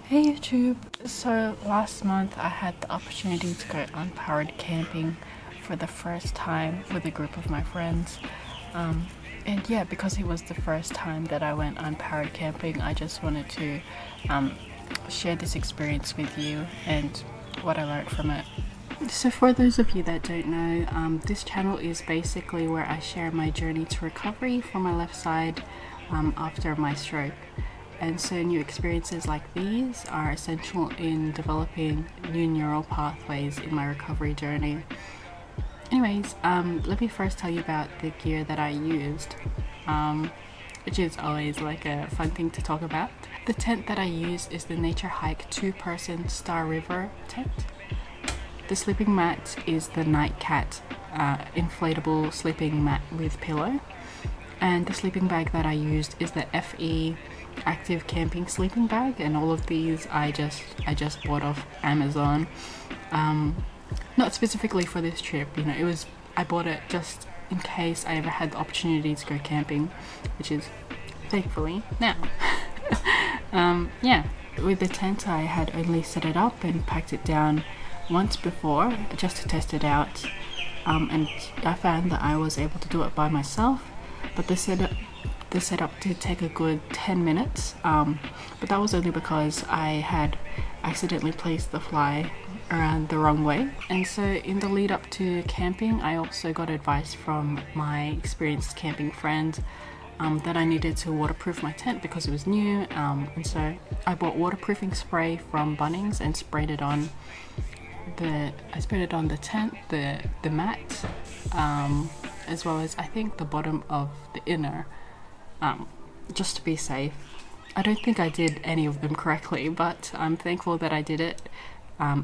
Hey YouTube! So last month I had the opportunity to go unpowered camping for the first time with a group of my friends. And yeah, because it was the first time that I went unpowered camping, I just wanted to um, share this experience with you and what I learned from it. So for those of you that don't know, this channel is basically where I share my journey to recovery for my left side after my stroke. And so new experiences like these are essential in developing new neural pathways in my recovery journey. Anyways, let me first tell you about the gear that I used, which is always like a fun thing to talk about. The tent that I used is the Nature Hike 2-person Star River tent. The sleeping mat is the Nightcat inflatable sleeping mat with pillow. And the sleeping bag that I used is the FE Active Camping sleeping bag, and all of these I just bought off Amazon. Not specifically for this trip, I bought it just in case I ever had the opportunity to go camping, which is thankfully now. Yeah, with the tent I had only set it up and packed it down once before just to test it out, and I found that I was able to do it by myself, but the setup did take a good 10 minutes, but that was only because I had accidentally placed the fly around the wrong way. And so in the lead up to camping, I also got advice from my experienced camping friend that I needed to waterproof my tent because it was new, and so I bought waterproofing spray from Bunnings and sprayed it on the tent, the mat, as well as I think the bottom of the inner, just to be safe. I don't think I did any of them correctly, but I'm thankful that I did it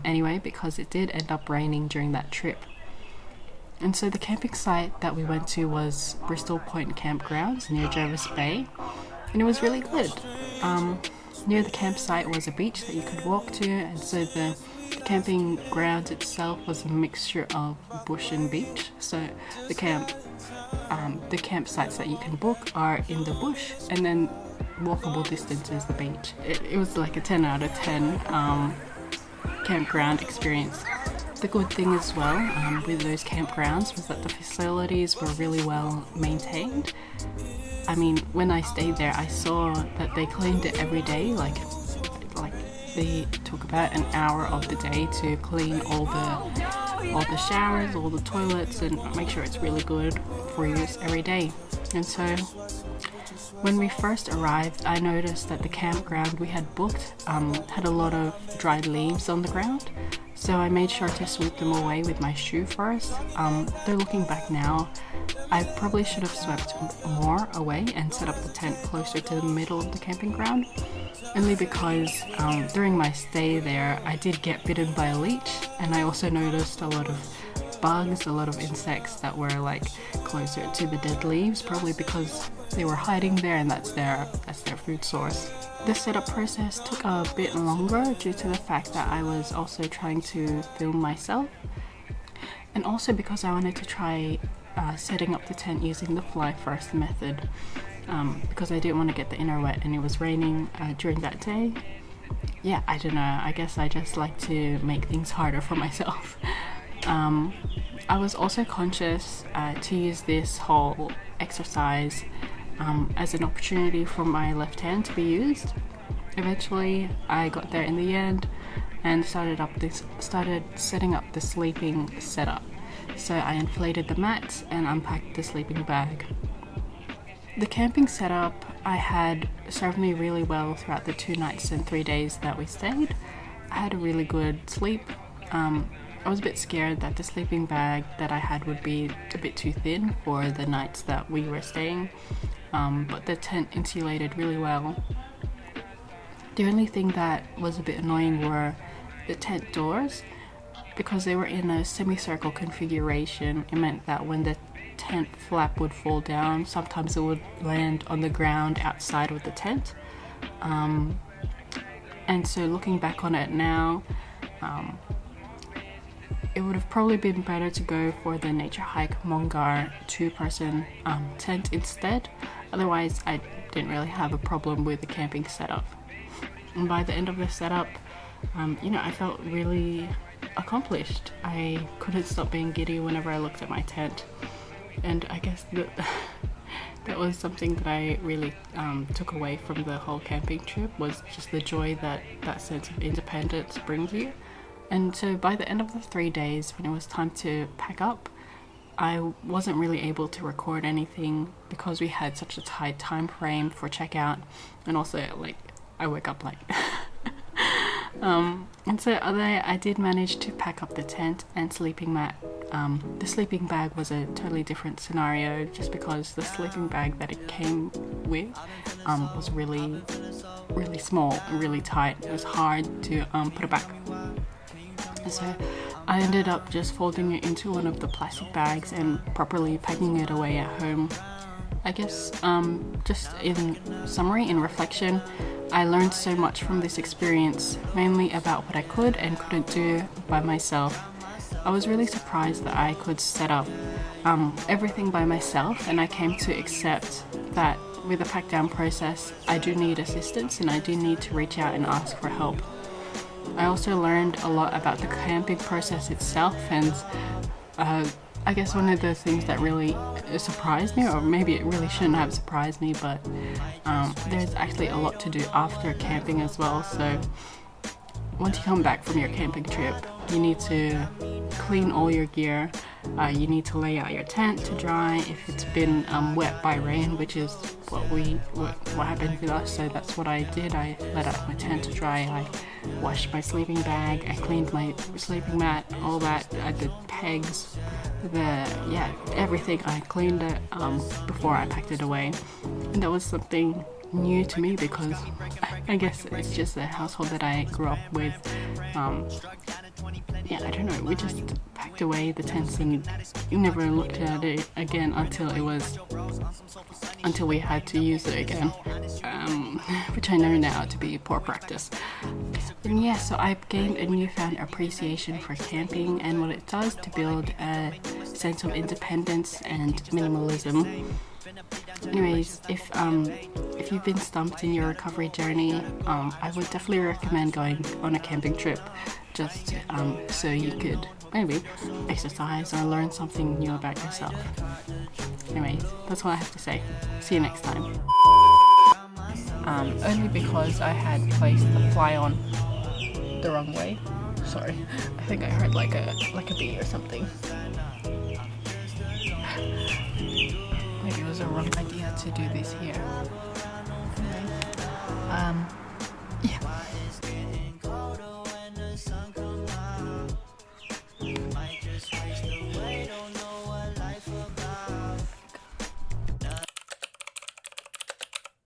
anyway, because it did end up raining during that trip. And so the camping site that we went to was Bristol Point Campgrounds near Jervis Bay, and it was really good. Near the campsite was a beach that you could walk to, and so the camping ground itself was a mixture of bush and beach. So the campsites that you can book are in the bush, and then walkable distance is the beach. It was like a 10 out of 10 campground experience. The good thing as well with those campgrounds was that the facilities were really well maintained. I mean, when I stayed there, I saw that they cleaned it every day. Like they took about an hour of the day to clean all the showers, all the toilets, and make sure it's really good for use every day. And so when we first arrived, I noticed that the campground we had booked had a lot of dried leaves on the ground. So I made sure to sweep them away with my shoe first. Though looking back now, I probably should have swept more away and set up the tent closer to the middle of the camping ground. Only because during my stay there, I did get bitten by a leech, and I also noticed a lot of bugs, a lot of insects that were like closer to the dead leaves, probably because they were hiding there and that's their food source. The setup process took a bit longer due to the fact that I was also trying to film myself, and also because I wanted to try setting up the tent using the fly first method, because I didn't want to get the inner wet, and it was raining during that day. Yeah, I don't know, I guess I just like to make things harder for myself. I was also conscious to use this whole exercise as an opportunity for my left hand to be used. Eventually I got there in the end and started setting up the sleeping setup. So I inflated the mats and unpacked the sleeping bag. The camping setup I had served me really well throughout the 2 nights and 3 days that we stayed. I had a really good sleep. I was a bit scared that the sleeping bag that I had would be a bit too thin for the nights that we were staying, but the tent insulated really well. The only thing that was a bit annoying were the tent doors. Because they were in a semicircle configuration, it meant that when the tent flap would fall down, sometimes it would land on the ground outside of the tent. And so looking back on it now, it would have probably been better to go for the Nature Hike Mongar 2-person tent instead. Otherwise, I didn't really have a problem with the camping setup. And by the end of the setup, you know, I felt really accomplished. I couldn't stop being giddy whenever I looked at my tent, and I guess that was something that I really took away from the whole camping trip, was just the joy that that sense of independence brings you. And so by the end of the 3 days, when it was time to pack up, I wasn't really able to record anything because we had such a tight time frame for checkout, and also like I woke up late. And so I did manage to pack up the tent and sleeping mat. The sleeping bag was a totally different scenario, just because the sleeping bag that it came with was really small and really tight. It was hard to put it back. So I ended up just folding it into one of the plastic bags and properly packing it away at home. I guess just in summary, in reflection, I learned so much from this experience, mainly about what I could and couldn't do by myself. I was really surprised that I could set up everything by myself, and I came to accept that with the pack down process, I do need assistance and I do need to reach out and ask for help. I also learned a lot about the camping process itself, and I guess one of the things that really surprised me, or maybe it really shouldn't have surprised me, but there's actually a lot to do after camping as well. So once you come back from your camping trip, you need to clean all your gear. You need to lay out your tent to dry if it's been wet by rain, which is what happened with us. So that's what I did. I let out my tent to dry. I washed my sleeping bag. I cleaned my sleeping mat. All that. The pegs, everything. I cleaned it before I packed it away. And that was something new to me, because I guess it's just a household that I grew up with. I don't know, we just packed away the tents and never looked at it again until we had to use it again, which I know now to be poor practice. And yeah, so I've gained a newfound appreciation for camping and what it does to build a sense of independence and minimalism. Anyways, if you've been stumped in your recovery journey, I would definitely recommend going on a camping trip, just so you could maybe exercise or learn something new about yourself. Anyways, that's what I have to say. See you next time. Only because I had placed the fly on the wrong way. Sorry, I think I heard like a bee or something. Maybe it was a wrong idea to do this here. Anyway,